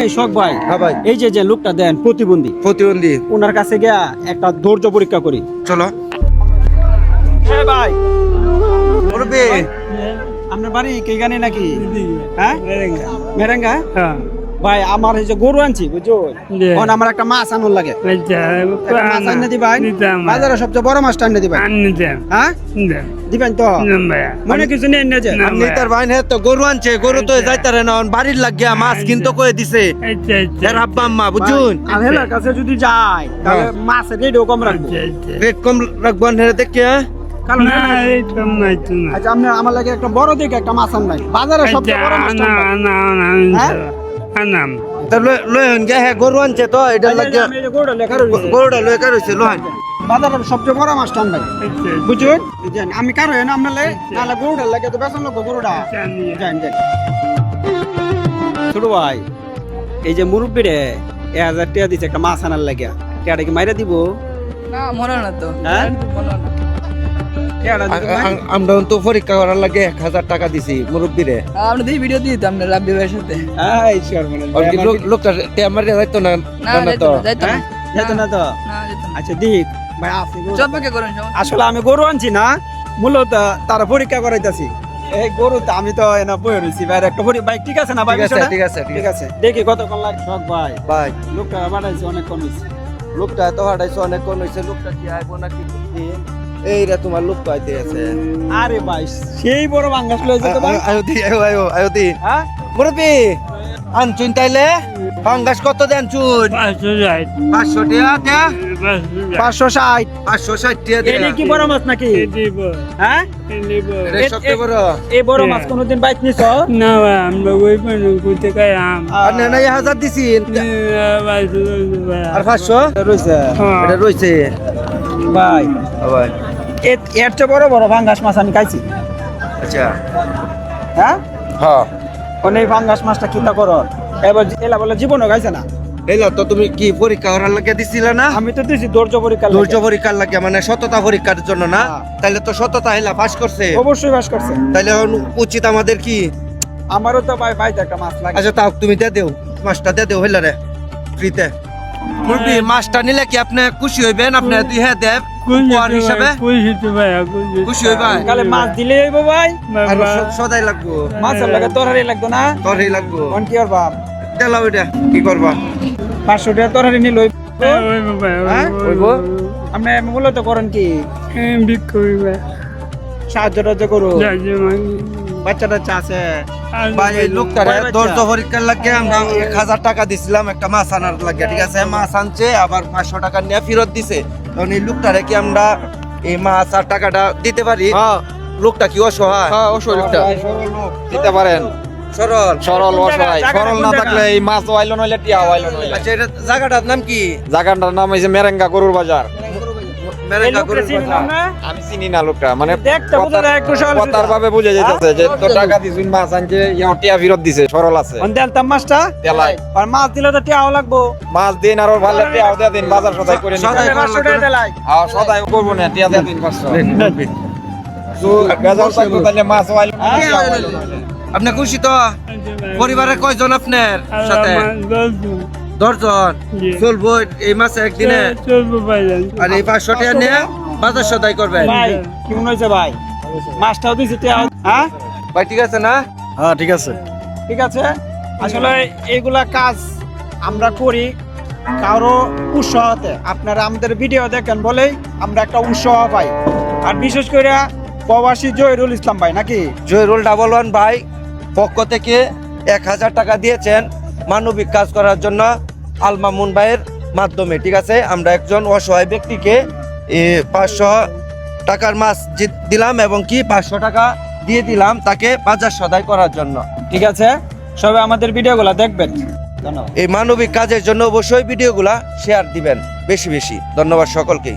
এই শখ ভাই, হ্যাঁ ভাই, এই যে লোকটা দেন প্রতিবন্ধী, ওনার কাছে গিয়া একটা ধৈর্য পরীক্ষা করি। চলো। হ্যাঁ ভাই, মুরব্বি, আপনার বাড়ি কেগানি নাকি? হ্যাঁ, মেরেঙ্গা। ভাই আমার এই যে গরু আনছি বুঝছো, এখন আমার একটা মাছ আনুন লাগে। মাছ আনে দিবাই, বাজারে সবচেয়ে বড় মাছটা আনে দিবাই। হ্যাঁ দিবেন তো? মনে কিছু নেই না যে আপনি তার ভাই তো গরু আনছে, গরু তো যাইতারে না, বাড়ির লাগিয়া মাছ কিন্তু কয়ে দিছে এর আব্বা আম্মা, বুঝুন। আহেলার কাছে যদি যাই তাহলে মাছের রেটও কম রাখবো। রেট কম রাখবো হেরে দেখে। আচ্ছা আপনি আমার লাগে একটা বড় দিকে একটা মাছ আনবেন, বাজারে সবচেয়ে বড় মাছটা আনবেন। গরু আনছে তো এটা লাগিয়া গরুটা লয়ে কার হইছে লোহান বাজারের সবচেয়ে বড় মাছটা আনবেন, বুঝুন। আমি কারো না আপনার নাহলে গরুটা লাগে তো বেতন লোক গরুটা যান যান। ছোট ভাই, এই যে মুরব্বী রে 1000 টাকা দিচ্ছে একটা মাছ আনার লাগিয়া, টাকাটা কি মাইরা দিব? না মনে না তো। হ্যাঁ আমরা তো পরীক্ষা করার লাগে 1000 টাকা দিছি মুরব্বী রে। আপনি দেখি ভিডিও দিয়ে দিতাম না রাব্বি ভাইয়ের সাথে। লোকটা আমার যাইতো না তো, যাইতো না। যেত না তো? না যেত না। আচ্ছা দিক ভাই আপনি চপকে করেন সব। আসলে আমি গরু আনছি না, মূলত তারা পরীক্ষা করাইতাছি। এই গরু তো আমি তো এনা বয়ে রইছি ভাই, একটা ভাই ঠিক আছে না ভাই? ঠিক আছে ঠিক আছে, দেখি কতক্ষণ লাগে। শখ ভাই, ভাই লোকটা বাড়াইছে অনেক কম হইছে। লোকটা তো হাঁটাইছে অনেক কোন হইছে, লোকটা কি আইবো নাকি এই রে তোমার লোক তো আইতে আছে। আরে ভাই সেই বড় বাঙ্গাস লইছে তো ভাই। আয়ো দি হ্যাঁ মুরব্বি আনছুন তাইলে পাঙ্গাস কত দেন চুন? 500 টাকা। 560 560 টাকা এটা দেন। কি বড় মাছ নাকি? হ্যাঁ এটা সবচেয়ে বড়। এই বড় মাছ কোনোদিন বাইক নিছ? না ভাই, আমরা ওই পানি করতে গাই আম আর না না 1000 দিছি আর 500 রইছে এটা রইছে ভাই। ভাই। এর চেয়ে বড় বড় ভাঙ্গাস মাছ আমি খাইছি। আচ্ছা হ্যাঁ হ্যাঁ, অনেক ভাঙ্গাস মাছটা কিতা করো এবার এলা বলে জীবনও খাইছে না। এইলা তো তুমি কি পরীক্ষা করার লাগে দিছিলা না? আমি তো দিছি ধৈর্য পরীক্ষা। ধৈর্য পরীক্ষার লাগে মানে সততা পরীক্ষার জন্য না? হ্যাঁ। তাইলে তো সততা হেলা পাস করছে, অবশ্যই বাস করছে। তাইলে এখন উচিত আমাদের কি? আমারও তো ভাই ভাই একটা মাছ লাগে। আচ্ছা তাও তুমি দিয়ে দেও, মাছটা দিয়ে দেও হইলা রে ফ্রিতে। মুরব্বি মাছটা নিলে কি আপনি খুশি হইবেন? আপনি দুই হ্যাঁ দেব উপহার হিসাবে খুশি হইবা? কালে মাছ দিলে হইব ভাই, আর সদাই লাগবো, মাছের লাগে তরহারি লাগতো না? তরকারি লাগবো। কোন কি করবা? তেলাও এটা কি করবা? 500 টাকা তরহারি নিল হইব। আপনি মূলত করেন কি? সাহায্য টাহায্য করো, বাচ্চা টাচ্চা আছে? ভাই এই লোকটারে ধৈর্য পরীক্ষার লাগে আমরা 1000 টাকা দিছিলাম একটা মাছ আনার লাগে, ঠিক আছে? মাছ আনছে আবার 500 টাকা নিয়ে ফেরত দিছে। তখন এই লোকটারে কি আমরা এই মাছ আর টাকাটা দিতে পারি? লোকটা কি অসহায়? অসহায়টা দিতে পারেন। সরল সরল অসহায়, সরল না থাকলে এই মাছ ওয়াইলো নইলে টিয়া ওয়াইলো নইলে। আচ্ছা এটা জায়গাটার নাম কি? জায়গাটার নাম হইছে মেরেঙ্গা গরুর বাজার। মেরেঙ্গা গরুর বাজার। আমি চিনি না লোকটা, মানে দেখতে বোঝা যায় একটু সরল কথার ভাবে বুঝে যাইতেছে যে তো টাকা দিছুন মাছ আনছে, ইয়া টিয়া ফেরত দিছে, সরল আছে। দেলতাম মাছটা তেলাই আর মাছ দিলে তো টিয়াও লাগবো। মাছ দিন আর ভালো টিয়াও দিয়ে দিন, বাজার সদাই করে নিন। সদাই করা 500 টাকা দেলাই। আর সদাই করবো না, টিয়া দিয়ে দিন 500। তো বেজাল থাকতো তাহলে মাছ ওয়াইলো টিয়া ওয়াইলো নইলে। আপনি খুশি তো? পরিবারে কয়জন আপনার সাথে? 10 জন। চলবো এই মাসে একদিনে? আর এই 500 টাকা নিয়ে বাজার সদাই করবেন ভাই কি মনে হয়েছে ভাই? মাছটাও দিছি টিয়া। হ্যাঁ ভাই, ঠিক আছে না? হ্যাঁ ঠিক আছে। ঠিক আছে। আসলে এইগুলা কাজ আমরা করি কারো উৎসাহতে। আপনারা আমাদের ভিডিও দেখেন বলেই আমরা একটা উৎসাহ পাই। আর বিশেষ করে প্রবাসী জহিরুল ইসলাম ভাই নাকি? জহিরুল 11 ভাই পক্ষ থেকে 1000 টাকা দিয়েছেন মানবিক কাজ করার জন্য আল মামুন ভাইয়ের মাধ্যমে, ঠিক আছে? আমরা একজন অসহায় ব্যক্তিকে 500 টাকার মাছ দিলাম এবং কি 500 টাকা দিয়ে দিলাম তাকে বাজার সদাই করার জন্য। ঠিক আছে, সবাই আমাদের ভিডিওগুলো দেখবেন। ধন্যবাদ। এই মানবিক কাজের জন্য অবশ্যই ভিডিওগুলা শেয়ার দিবেন বেশি বেশি। ধন্যবাদ সকলকে।